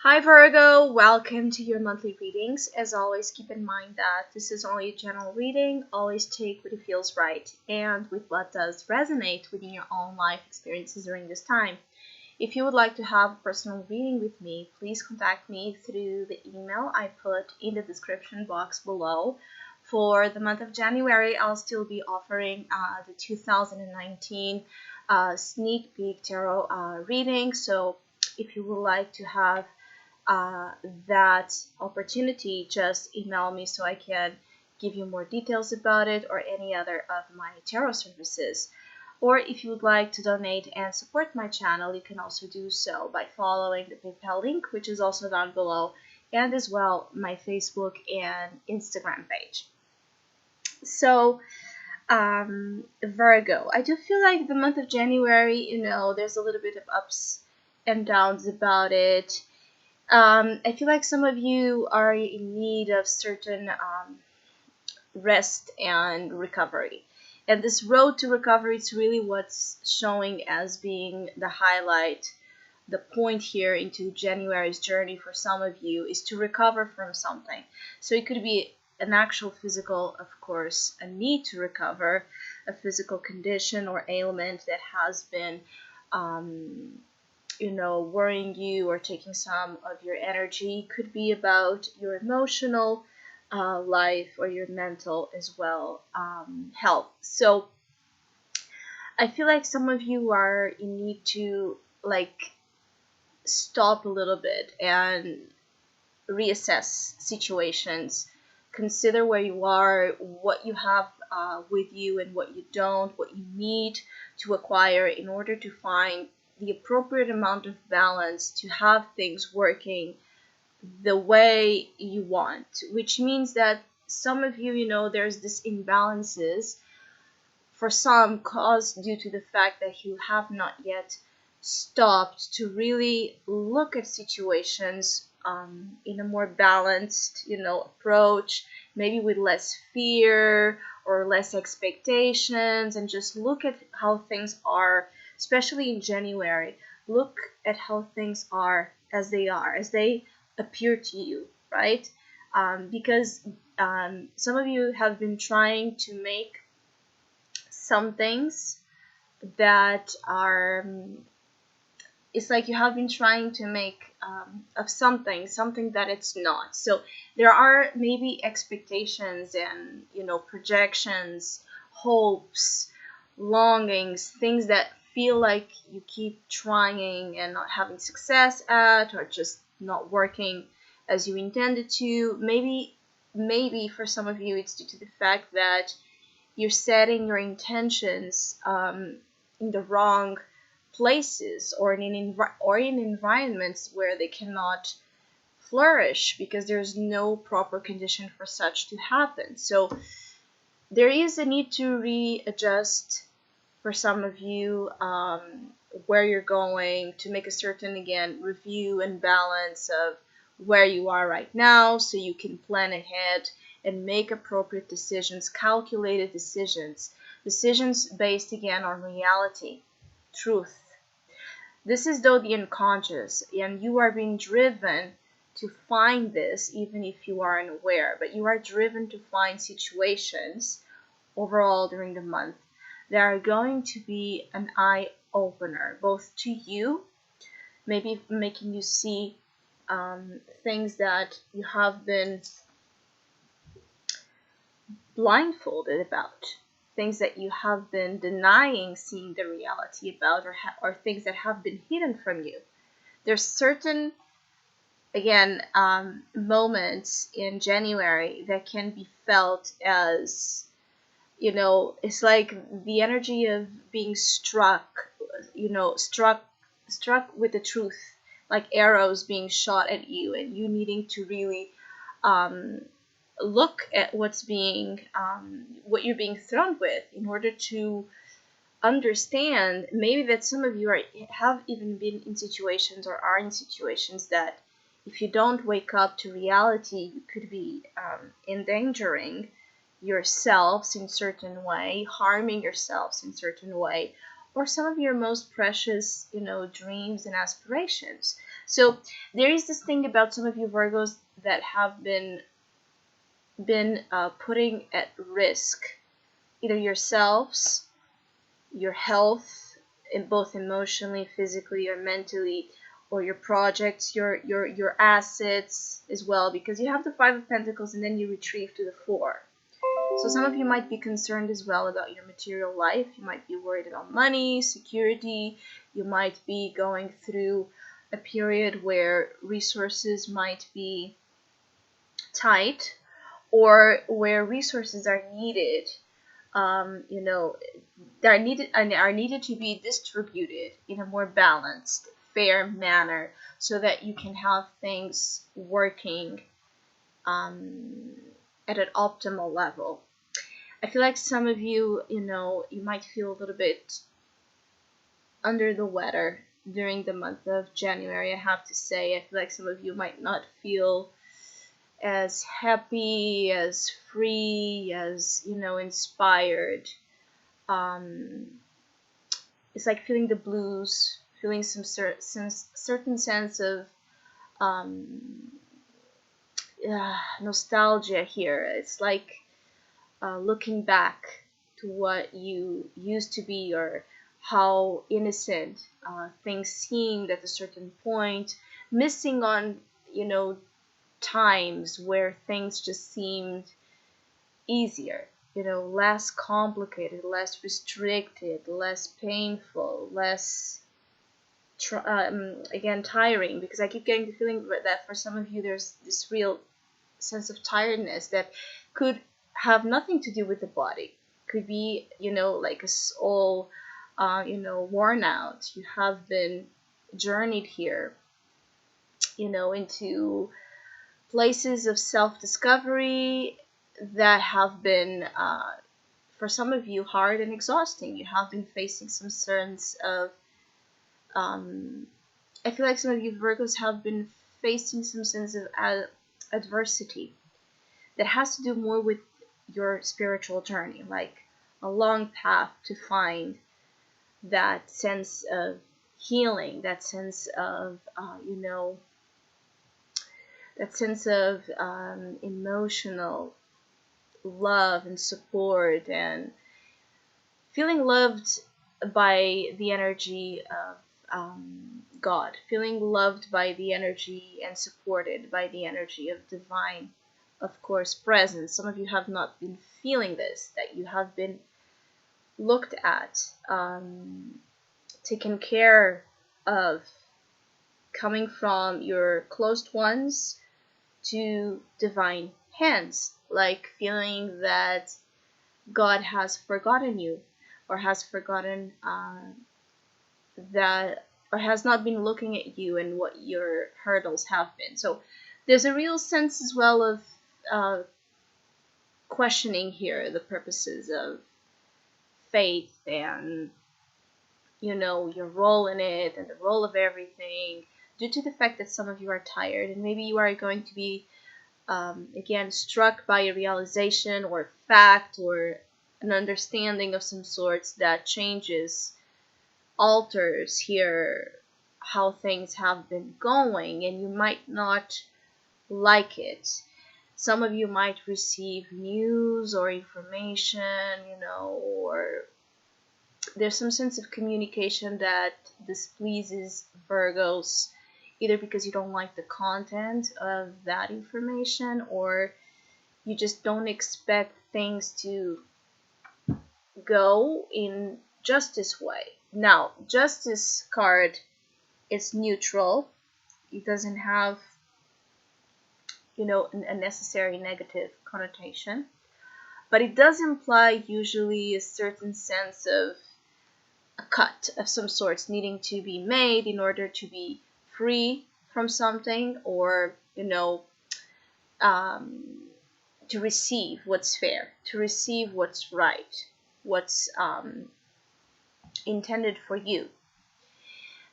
Hi Virgo, welcome to your monthly readings. As always, keep in mind that this is only a general reading. Always take what feels right and with what does resonate within your own life experiences during this time. If you would like to have a personal reading with me, please contact me through the email I put in the description box below. For the month of January, I'll still be offering the 2019 sneak peek tarot reading. So if you would like to have that opportunity, just email me so I can give you more details about it or any other of my tarot services. Or if you would like to donate and support my channel, you can also do so by following the PayPal link, which is also down below, and as well my Facebook and Instagram page. So, Virgo, I do feel like the month of January, there's a little bit of ups and downs about it. I feel like some of you are in need of certain rest and recovery. And this road to recovery is really what's showing as being the highlight. The point here into January's journey for some of you is to recover from something. So it could be an actual physical, of course, a need to recover, a physical condition or ailment that has been worrying you or taking some of your energy. Could be about your emotional life or your mental as well health. So I feel like some of you are in need to stop a little bit and reassess situations, consider where you are, what you have with you and what you don't, what you need to acquire in order to find the appropriate amount of balance to have things working the way you want, which means that some of you, there's this imbalances for some caused due to the fact that you have not yet stopped to really look at situations in a more balanced, approach, maybe with less fear or less expectations, and just look at how things are, especially in January. Look at how things are, as they appear to you, right? Because some of you have been trying to make some things that are it's like you have been trying to make of something that it's not. So there are maybe expectations and projections, hopes, longings, things that feel like you keep trying and not having success at, or just not working as you intended to. Maybe for some of you it's due to the fact that you're setting your intentions in the wrong places or in environments where they cannot flourish because there's no proper condition for such to happen. So there is a need to readjust for some of you where you're going, to make a certain, again, review and balance of where you are right now so you can plan ahead and make appropriate decisions, calculated decisions based again on reality, truth. This is though the unconscious, and you are being driven to find this even if you are unaware, but you are driven to find situations overall during the month that are going to be an eye opener, both to you, maybe making you see things that you have been blindfolded about, things that you have been denying seeing the reality about, or things that have been hidden from you. There's certain, again, moments in January that can be felt as, it's like the energy of being struck with the truth, like arrows being shot at you, and you needing to really look at what you're being thrown with in order to understand maybe that some of you have even been in situations or are in situations that if you don't wake up to reality, you could be endangering yourselves in certain way, harming yourselves in certain way, or some of your most precious, dreams and aspirations. So there is this thing about some of you Virgos that have been putting at risk either yourselves, your health, in both emotionally, physically, or mentally, or your projects, your assets as well, because you have the Five of Pentacles and then you retrieve to the Four. So some of you might be concerned as well about your material life. You might be worried about money, security. You might be going through a period where resources might be tight, or where resources are needed, you know, are needed to be distributed in a more balanced, fair manner, so that you can have things working um, at an optimal level. I feel like some of you, you might feel a little bit under the weather during the month of January. I have to say, I feel like some of you might not feel as happy, as free, as inspired. It's like feeling the blues, feeling some certain sense of um, nostalgia here. It's like looking back to what you used to be, or how innocent things seemed at a certain point, missing on times where things just seemed easier, less complicated, less restricted, less painful, less again tiring, because I keep getting the feeling that for some of you there's this real sense of tiredness that could have nothing to do with the body. Could be like a soul worn out. You have been journeyed here into places of self-discovery that have been for some of you hard and exhausting. You have been facing some sense of I feel like some of you Virgos have been facing some sense of adversity that has to do more with your spiritual journey, like a long path to find that sense of healing, that sense of emotional love and support, and feeling loved by the energy of God, feeling loved by the energy and supported by the energy of divine, of course, presence. Some of you have not been feeling this, that you have been looked at, taken care of, coming from your closed ones to divine hands, like feeling that God has forgotten you, or has forgotten that, or has not been looking at you and what your hurdles have been. So there's a real sense as well of questioning here the purposes of faith, and your role in it, and the role of everything, due to the fact that some of you are tired, and maybe you are going to be again struck by a realization or fact or an understanding of some sorts that changes, alters here how things have been going, and you might not like it. Some of you might receive news or information, or there's some sense of communication that displeases Virgos, either because you don't like the content of that information, or you just don't expect things to go in justice way. Now, justice card is neutral. It doesn't have a necessary negative connotation, but it does imply usually a certain sense of a cut of some sorts needing to be made in order to be free from something, or to receive what's fair, to receive what's right, what's intended for you.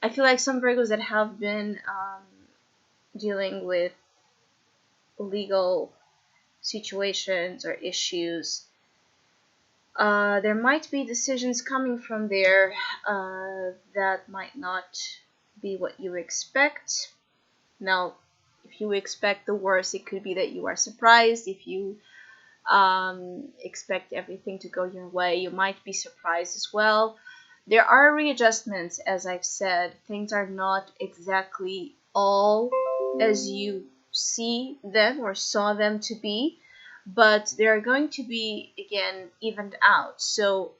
I feel like some Virgos that have been dealing with legal situations or issues, there might be decisions coming from there that might not be what you expect. Now, if you expect the worst, it could be that you are surprised. If you expect everything to go your way, you might be surprised as well. There are readjustments, as I've said. Things are not exactly all as you see them or saw them to be, but they're going to be again evened out. So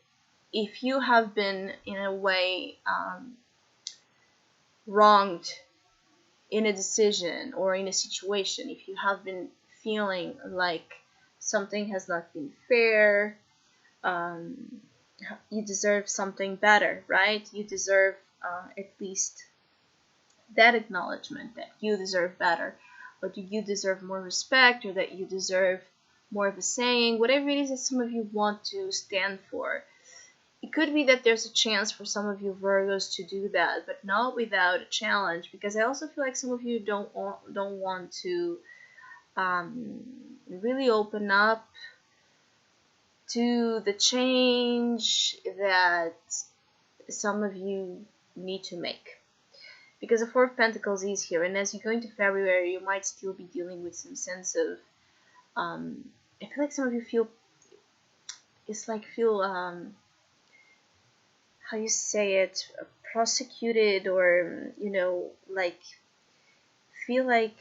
if you have been in a way wronged in a decision or in a situation, if you have been feeling like something has not been fair, um, you deserve something better, right? You deserve at least that acknowledgement that you deserve better, or do you deserve more respect, or that you deserve more of a saying, whatever it is that some of you want to stand for. It could be that there's a chance for some of you Virgos to do that, but not without a challenge, because I also feel like some of you don't want to really open up to the change that some of you need to make. Because the Four of Pentacles is here, and as you go into February, you might still be dealing with some sense of, I feel like some of you feel, how you say it, prosecuted, or, like, feel like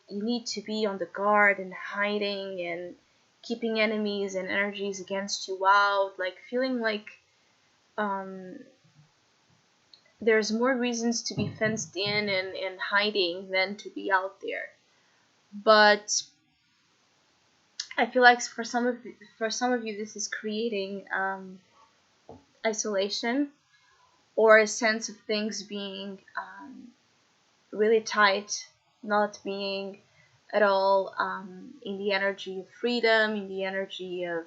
you need to be on the guard and hiding and keeping enemies and energies against you out, like feeling like um, there's more reasons to be fenced in and hiding than to be out there. But I feel like for some of you this is creating isolation, or a sense of things being really tight, not being at all in the energy of freedom, in the energy of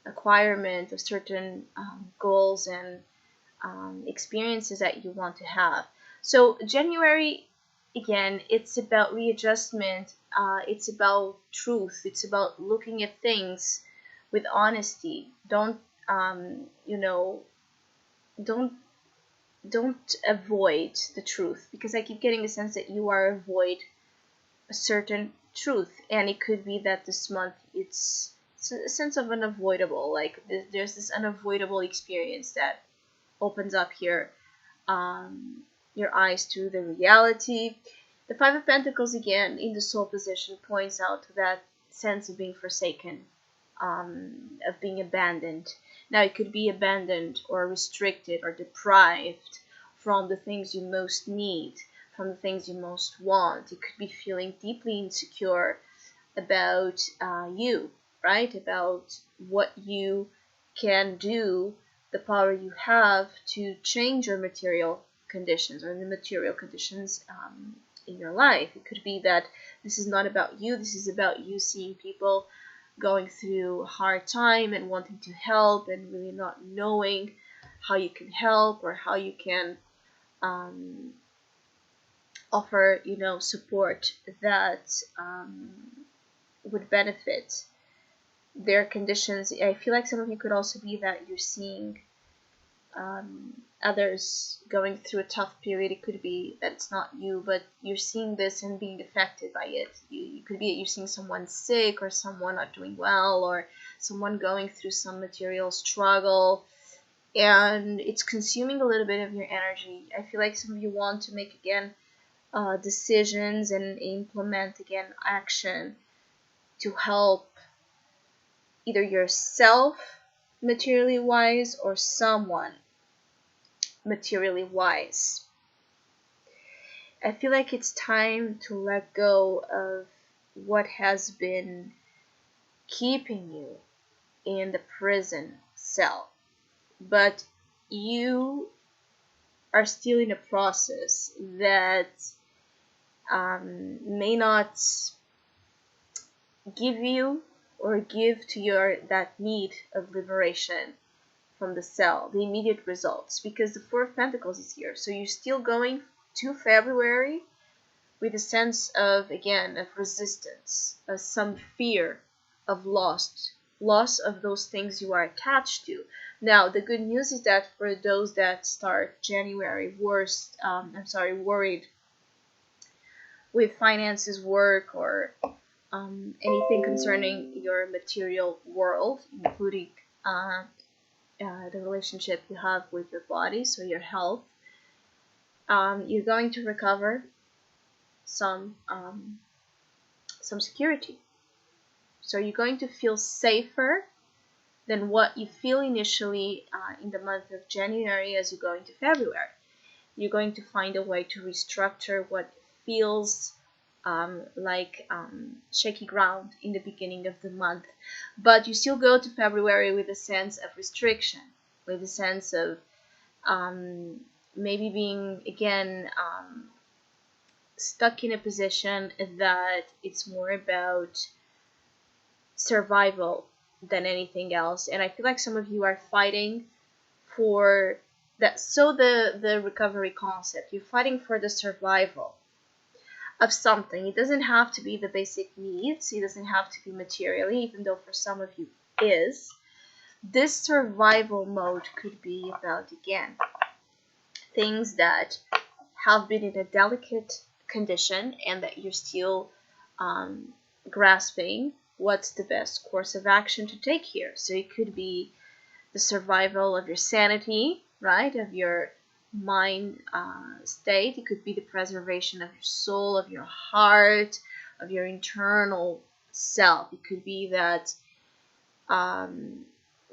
acquirement of certain goals and experiences that you want to have. So January, again, it's about readjustment. It's about truth. It's about looking at things with honesty. You know, don't don't avoid the truth, because I keep getting the sense that you are avoid a certain truth, and it could be that this month it's a sense of unavoidable, like there's this unavoidable experience that opens up here your eyes to the reality. The Five of Pentacles, again, in the soul position, points out to that sense of being forsaken, of being abandoned. Now, it could be abandoned or restricted or deprived from the things you most need, from the things you most want. It could be feeling deeply insecure about you, right? About what you can do, the power you have to change your material conditions, or the material conditions in your life. It could be that this is not about you, this is about you seeing people going through a hard time and wanting to help, and really not knowing how you can help, or how you can offer, support that would benefit their conditions. I feel like some of you could also be that you're seeing others going through a tough period. It could be that it's not you, but you're seeing this and being affected by it. You could be that you're seeing someone sick, or someone not doing well, or someone going through some material struggle, and it's consuming a little bit of your energy. I feel like some of you want to make, again, decisions and implement, again, action to help either yourself materially wise, or someone materially wise. I feel like it's time to let go of what has been keeping you in the prison cell, but you are still in a process that may not give you, or give to your that need of liberation from the cell, the immediate results, because the Four of Pentacles is here. So you're still going to February with a sense of, again, of resistance, of some fear of loss of those things you are attached to. Now, the good news is that for those that start January worried with finances, work, or anything concerning your material world, including the relationship you have with your body, so your health. You're going to recover some security. So you're going to feel safer than what you feel initially in the month of January as you go into February. You're going to find a way to restructure what feels like shaky ground in the beginning of the month. But you still go to February with a sense of restriction, with a sense of maybe being, again, stuck in a position that it's more about survival than anything else. And I feel like some of you are fighting for that. So the recovery concept, you're fighting for the survival of something. It doesn't have to be the basic needs, it doesn't have to be materially, even though for some of you is. This survival mode could be about, again, things that have been in a delicate condition and that you're still grasping what's the best course of action to take here. So it could be the survival of your sanity, right, of your mind state. It could be the preservation of your soul, of your heart, of your internal self. It could be that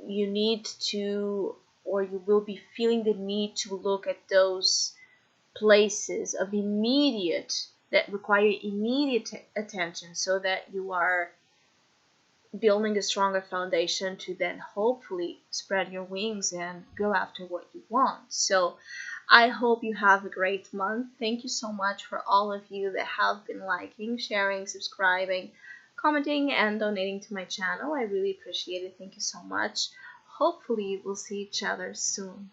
you need to, or you will be feeling the need to look at those places of immediate, that require immediate attention, so that you are building a stronger foundation to then hopefully spread your wings and go after what you want. So I hope you have a great month. Thank you so much for all of you that have been liking, sharing, subscribing, commenting, and donating to my channel. I really appreciate it. Thank you so much. Hopefully we'll see each other soon.